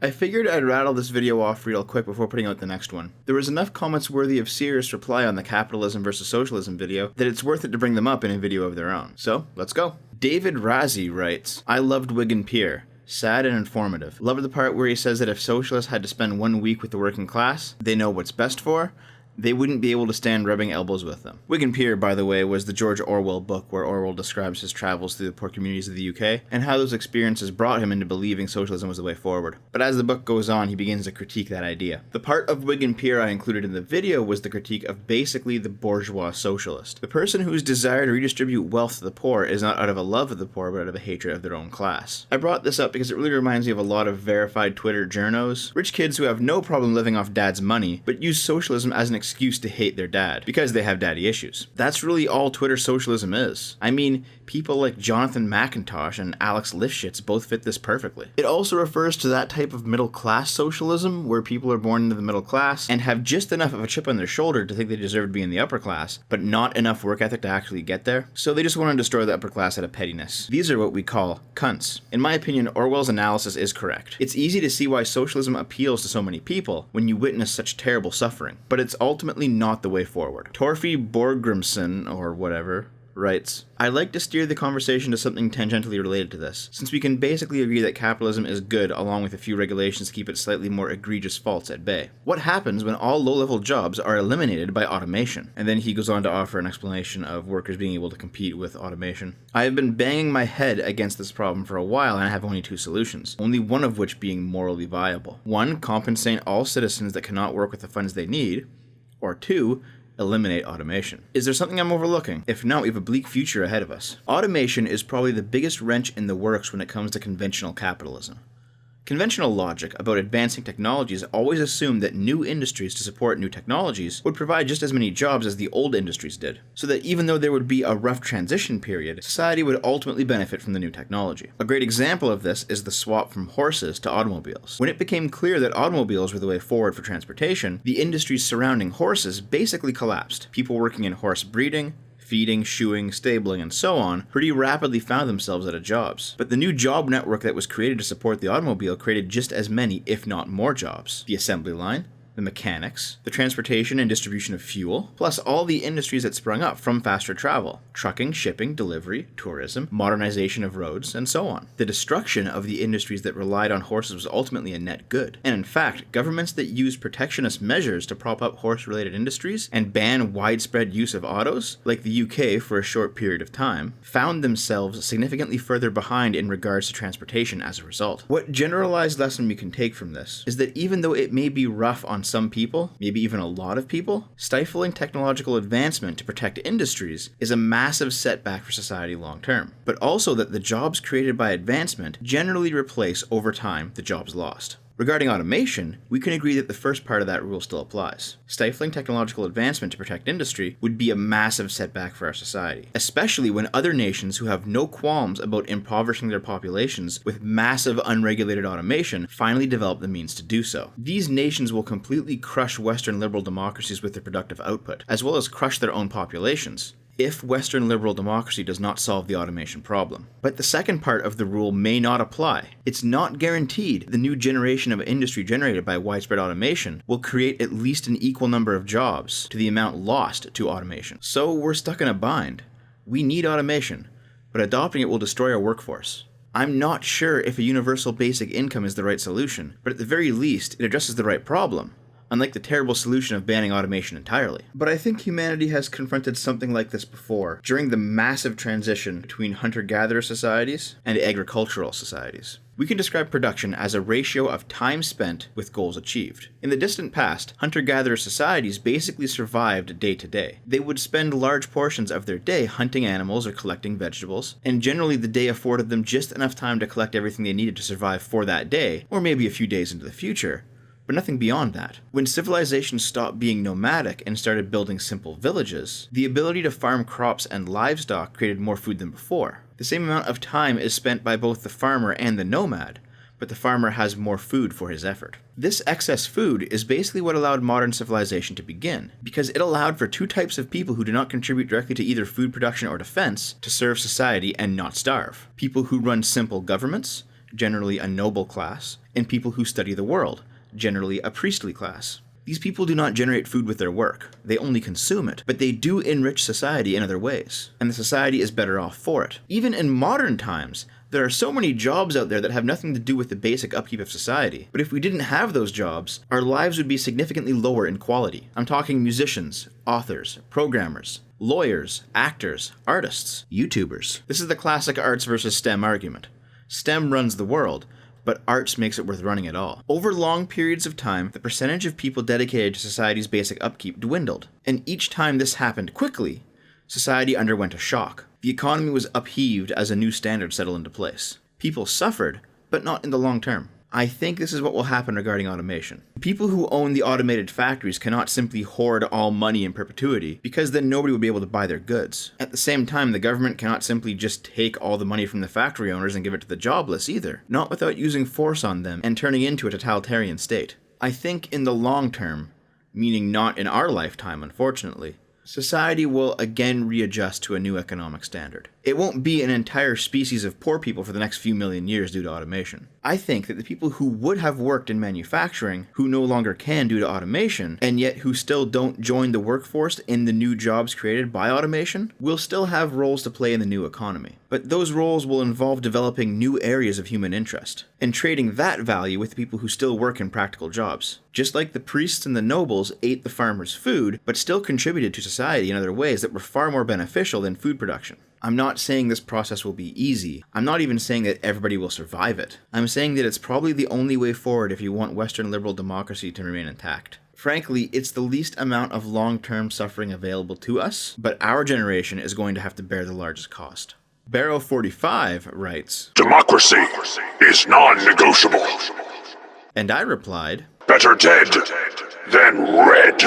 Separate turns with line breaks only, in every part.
I figured I'd rattle this video off real quick before putting out the next one. There was enough comments worthy of serious reply on the Capitalism vs. Socialism video that it's worth it to bring them up in a video of their own. So, let's go. David Razzie writes, I loved Wigan Pier. Sad and informative. Loved the part where he says that if socialists had to spend 1 week with the working class they know what's best for, they wouldn't be able to stand rubbing elbows with them. Wigan Pier, by the way, was the George Orwell book where Orwell describes his travels through the poor communities of the UK and how those experiences brought him into believing socialism was the way forward. But as the book goes on, he begins to critique that idea. The part of Wigan Pier I included in the video was the critique of basically the bourgeois socialist, the person whose desire to redistribute wealth to the poor is not out of a love of the poor, but out of a hatred of their own class. I brought this up because it really reminds me of a lot of verified Twitter journos, rich kids who have no problem living off dad's money, but use socialism as an excuse to hate their dad, because they have daddy issues. That's really all Twitter socialism is. I mean, people like Jonathan McIntosh and Alex Lifshitz both fit this perfectly. It also refers to that type of middle-class socialism, where people are born into the middle class and have just enough of a chip on their shoulder to think they deserve to be in the upper class, but not enough work ethic to actually get there, so they just want to destroy the upper class out of pettiness. These are what we call cunts. In my opinion, Orwell's analysis is correct. It's easy to see why socialism appeals to so many people when you witness such terrible suffering, but it's ultimately not the way forward. Torfi Borgrimson, or whatever, writes, I'd like to steer the conversation to something tangentially related to this, since we can basically agree that capitalism is good along with a few regulations to keep its slightly more egregious faults at bay. What happens when all low-level jobs are eliminated by automation? And then he goes on to offer an explanation of workers being able to compete with automation. I have been banging my head against this problem for a while and I have only 2 solutions, only one of which being morally viable. 1, compensate all citizens that cannot work with the funds they need, or 2, eliminate automation. Is there something I'm overlooking? If not, we have a bleak future ahead of us. Automation is probably the biggest wrench in the works when it comes to conventional capitalism. Conventional logic about advancing technologies always assumed that new industries to support new technologies would provide just as many jobs as the old industries did, so that even though there would be a rough transition period, society would ultimately benefit from the new technology. A great example of this is the swap from horses to automobiles. When it became clear that automobiles were the way forward for transportation, the industries surrounding horses basically collapsed. People working in horse breeding, feeding, shoeing, stabling, and so on, pretty rapidly found themselves out of jobs. But the new job network that was created to support the automobile created just as many, if not more jobs. The assembly line, the mechanics, the transportation and distribution of fuel, plus all the industries that sprung up from faster travel, trucking, shipping, delivery, tourism, modernization of roads, and so on. The destruction of the industries that relied on horses was ultimately a net good. And in fact, governments that used protectionist measures to prop up horse-related industries and ban widespread use of autos, like the UK for a short period of time, found themselves significantly further behind in regards to transportation as a result. What generalized lesson we can take from this is that even though it may be rough on some people, maybe even a lot of people, stifling technological advancement to protect industries is a massive setback for society long term, but also that the jobs created by advancement generally replace over time the jobs lost. Regarding automation, we can agree that the first part of that rule still applies. Stifling technological advancement to protect industry would be a massive setback for our society, especially when other nations who have no qualms about impoverishing their populations with massive unregulated automation finally develop the means to do so. These nations will completely crush Western liberal democracies with their productive output, as well as crush their own populations, if Western liberal democracy does not solve the automation problem. But the second part of the rule may not apply. It's not guaranteed the new generation of industry generated by widespread automation will create at least an equal number of jobs to the amount lost to automation. So we're stuck in a bind. We need automation, but adopting it will destroy our workforce. I'm not sure if a universal basic income is the right solution, but at the very least, it addresses the right problem, unlike the terrible solution of banning automation entirely. But I think humanity has confronted something like this before, during the massive transition between hunter-gatherer societies and agricultural societies. We can describe production as a ratio of time spent with goals achieved. In the distant past, hunter-gatherer societies basically survived day to day. They would spend large portions of their day hunting animals or collecting vegetables, and generally the day afforded them just enough time to collect everything they needed to survive for that day, or maybe a few days into the future, but nothing beyond that. When civilization stopped being nomadic and started building simple villages, the ability to farm crops and livestock created more food than before. The same amount of time is spent by both the farmer and the nomad, but the farmer has more food for his effort. This excess food is basically what allowed modern civilization to begin, because it allowed for 2 types of people who do not contribute directly to either food production or defense to serve society and not starve. People who run simple governments, generally a noble class, and people who study the world, generally a priestly class. These people do not generate food with their work, they only consume it, but they do enrich society in other ways, and the society is better off for it. Even in modern times, there are so many jobs out there that have nothing to do with the basic upkeep of society, but if we didn't have those jobs, our lives would be significantly lower in quality. I'm talking musicians, authors, programmers, lawyers, actors, artists, YouTubers. This is the classic arts versus STEM argument. STEM runs the world, but arts makes it worth running at all. Over long periods of time, the percentage of people dedicated to society's basic upkeep dwindled, and each time this happened quickly, society underwent a shock. The economy was upheaved as a new standard settled into place. People suffered, but not in the long term. I think this is what will happen regarding automation. People who own the automated factories cannot simply hoard all money in perpetuity, because then nobody would be able to buy their goods. At the same time, the government cannot simply just take all the money from the factory owners and give it to the jobless either, not without using force on them and turning into a totalitarian state. I think in the long term, meaning not in our lifetime unfortunately, society will again readjust to a new economic standard. It won't be an entire species of poor people for the next few million years due to automation. I think that the people who would have worked in manufacturing, who no longer can due to automation, and yet who still don't join the workforce in the new jobs created by automation, will still have roles to play in the new economy. But those roles will involve developing new areas of human interest, and trading that value with the people who still work in practical jobs. Just like the priests and the nobles ate the farmers' food, but still contributed to society in other ways that were far more beneficial than food production. I'm not saying this process will be easy. I'm not even saying that everybody will survive it. I'm saying that it's probably the only way forward if you want Western liberal democracy to remain intact. Frankly, it's the least amount of long-term suffering available to us, but our generation is going to have to bear the largest cost. Barrow45 writes,
"Democracy is non-negotiable."
And I replied,
"Better dead than red."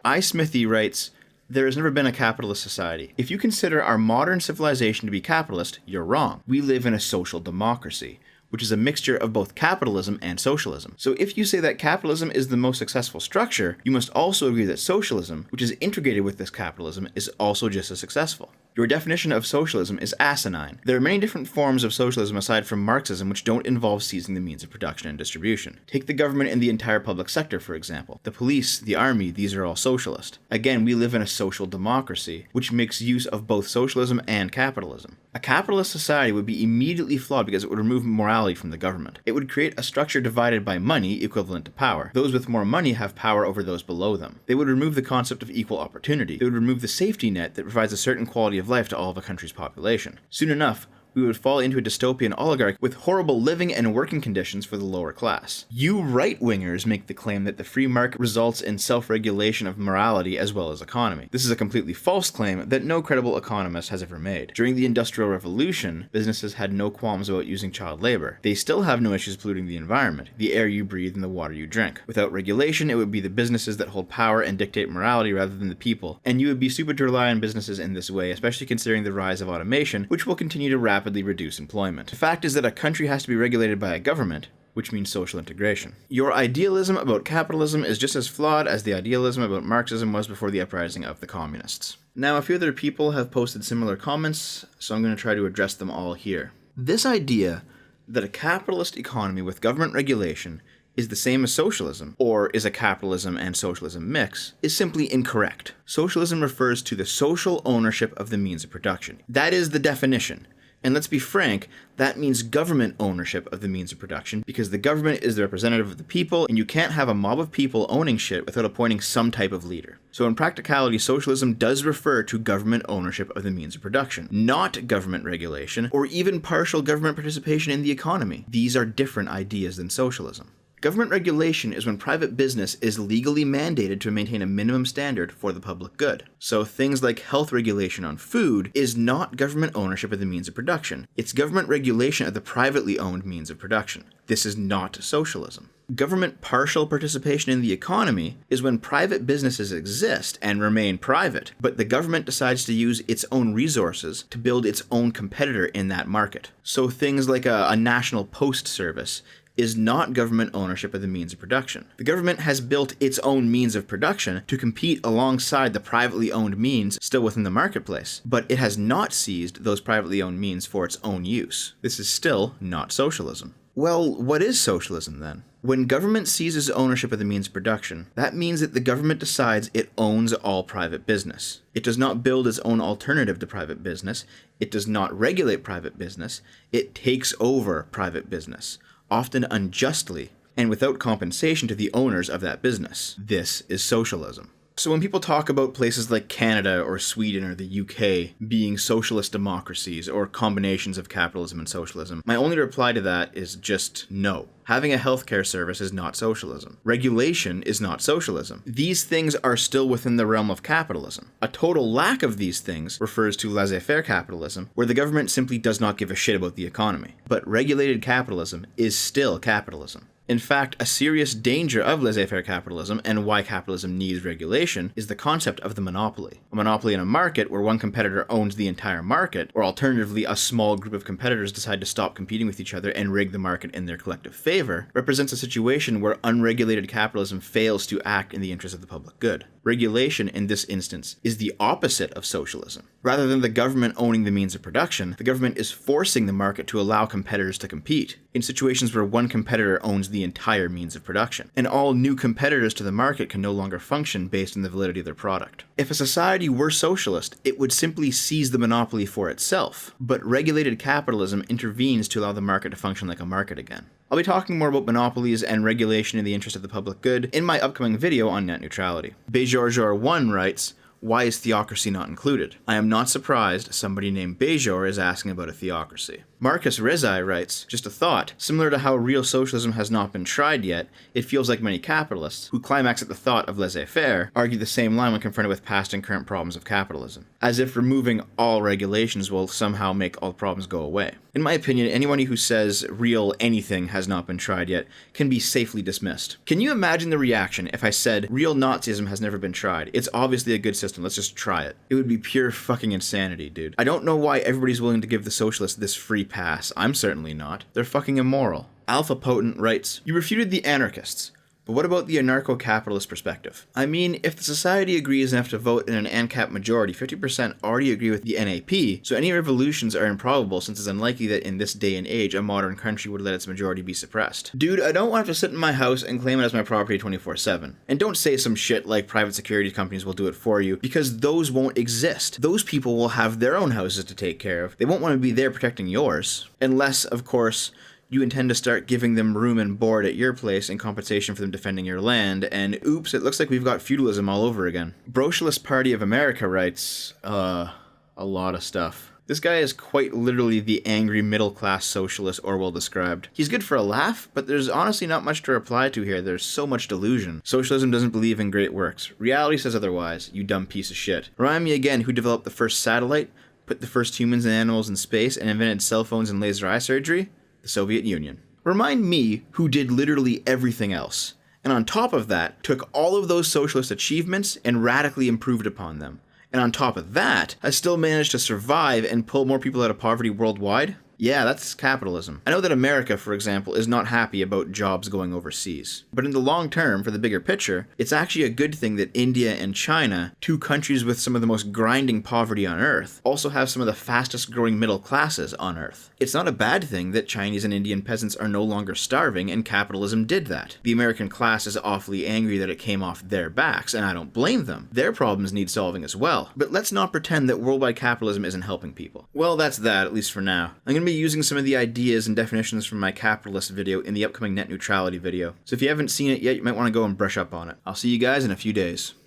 iSmithy writes, "There has never been a capitalist society. If you consider our modern civilization to be capitalist, you're wrong. We live in a social democracy, which is a mixture of both capitalism and socialism. So if you say that capitalism is the most successful structure, you must also agree that socialism, which is integrated with this capitalism, is also just as successful. Your definition of socialism is asinine. There are many different forms of socialism aside from Marxism which don't involve seizing the means of production and distribution. Take the government and the entire public sector, for example. The police, the army, these are all socialist. Again, we live in a social democracy, which makes use of both socialism and capitalism. A capitalist society would be immediately flawed because it would remove morality from the government. It would create a structure divided by money equivalent to power. Those with more money have power over those below them. They would remove the concept of equal opportunity. They would remove the safety net that provides a certain quality of life to all of a country's population. Soon enough, we would fall into a dystopian oligarchy with horrible living and working conditions for the lower class. You right-wingers make the claim that the free market results in self-regulation of morality as well as economy. This is a completely false claim that no credible economist has ever made. During the Industrial Revolution, businesses had no qualms about using child labor. They still have no issues polluting the environment, the air you breathe and the water you drink. Without regulation, it would be the businesses that hold power and dictate morality rather than the people, and you would be stupid to rely on businesses in this way, especially considering the rise of automation, which will continue to rapidly reduce employment. The fact is that a country has to be regulated by a government, which means social integration. Your idealism about capitalism is just as flawed as the idealism about Marxism was before the uprising of the communists. Now, a few other people have posted similar comments, so I'm going to try to address them all here. This idea that a capitalist economy with government regulation is the same as socialism, or is a capitalism and socialism mix, is simply incorrect. Socialism refers to the social ownership of the means of production. That is the definition. And let's be frank, that means government ownership of the means of production, because the government is the representative of the people, and you can't have a mob of people owning shit without appointing some type of leader. So in practicality, socialism does refer to government ownership of the means of production, not government regulation, or even partial government participation in the economy. These are different ideas than socialism. Government regulation is when private business is legally mandated to maintain a minimum standard for the public good. So things like health regulation on food is not government ownership of the means of production. It's government regulation of the privately owned means of production. This is not socialism. Government partial participation in the economy is when private businesses exist and remain private, but the government decides to use its own resources to build its own competitor in that market. So things like a national post service is not government ownership of the means of production. The government has built its own means of production to compete alongside the privately owned means still within the marketplace, but it has not seized those privately owned means for its own use. This is still not socialism. Well, what is socialism then? When government seizes ownership of the means of production, that means that the government decides it owns all private business. It does not build its own alternative to private business. It does not regulate private business. It takes over private business, often unjustly, and without compensation to the owners of that business. This is socialism. So when people talk about places like Canada or Sweden or the UK being socialist democracies or combinations of capitalism and socialism, my only reply to that is just no. Having a healthcare service is not socialism. Regulation is not socialism. These things are still within the realm of capitalism. A total lack of these things refers to laissez-faire capitalism, where the government simply does not give a shit about the economy. But regulated capitalism is still capitalism. In fact, a serious danger of laissez-faire capitalism and why capitalism needs regulation is the concept of the monopoly. A monopoly in a market where one competitor owns the entire market, or alternatively a small group of competitors decide to stop competing with each other and rig the market in their collective favor, represents a situation where unregulated capitalism fails to act in the interest of the public good. Regulation, in this instance, is the opposite of socialism. Rather than the government owning the means of production, the government is forcing the market to allow competitors to compete, in situations where one competitor owns the entire means of production, and all new competitors to the market can no longer function based on the validity of their product. If a society were socialist, it would simply seize the monopoly for itself, but regulated capitalism intervenes to allow the market to function like a market again. I'll be talking more about monopolies and regulation in the interest of the public good in my upcoming video on net neutrality. Bejorjor1 writes, "Why is theocracy not included? I am not surprised somebody named Bejor is asking about a theocracy." Marcus Rezai writes, "Just a thought, similar to how real socialism has not been tried yet, it feels like many capitalists, who climax at the thought of laissez-faire, argue the same line when confronted with past and current problems of capitalism, as if removing all regulations will somehow make all problems go away. In my opinion, anyone who says real anything has not been tried yet can be safely dismissed. Can you imagine the reaction if I said, real Nazism has never been tried, it's obviously a good system, let's just try it? It would be pure fucking insanity, dude. I don't know why everybody's willing to give the socialists this free pass. I'm certainly not. They're fucking immoral." Alpha Potent writes, "You refuted the anarchists. But what about the anarcho-capitalist perspective? I mean, if the society agrees enough to vote in an ANCAP majority, 50% already agree with the NAP, so any revolutions are improbable since it's unlikely that in this day and age a modern country would let its majority be suppressed. Dude, I don't want to sit in my house and claim it as my property 24/7. And don't say some shit like private security companies will do it for you, because those won't exist. Those people will have their own houses to take care of. They won't want to be there protecting yours. Unless, of course, you intend to start giving them room and board at your place in compensation for them defending your land, and oops, it looks like we've got feudalism all over again." Brocialist Party of America writes, a lot of stuff. This guy is quite literally the angry middle-class socialist Orwell described. He's good for a laugh, but there's honestly not much to reply to here. There's so much delusion. Socialism doesn't believe in great works. Reality says otherwise, you dumb piece of shit. Remind me again who developed the first satellite, put the first humans and animals in space, and invented cell phones and laser eye surgery? The Soviet Union. Remind me who did literally everything else, and on top of that, took all of those socialist achievements and radically improved upon them, and on top of that, has still managed to survive and pull more people out of poverty worldwide? Yeah, that's capitalism. I know that America, for example, is not happy about jobs going overseas. But in the long term, for the bigger picture, it's actually a good thing that India and China, two countries with some of the most grinding poverty on Earth, also have some of the fastest growing middle classes on Earth. It's not a bad thing that Chinese and Indian peasants are no longer starving, and capitalism did that. The American class is awfully angry that it came off their backs, and I don't blame them. Their problems need solving as well. But let's not pretend that worldwide capitalism isn't helping people. Well, that's that, at least for now. I'm going to be using some of the ideas and definitions from my capitalist video in the upcoming net neutrality video. So if you haven't seen it yet, you might want to go and brush up on it. I'll see you guys in a few days.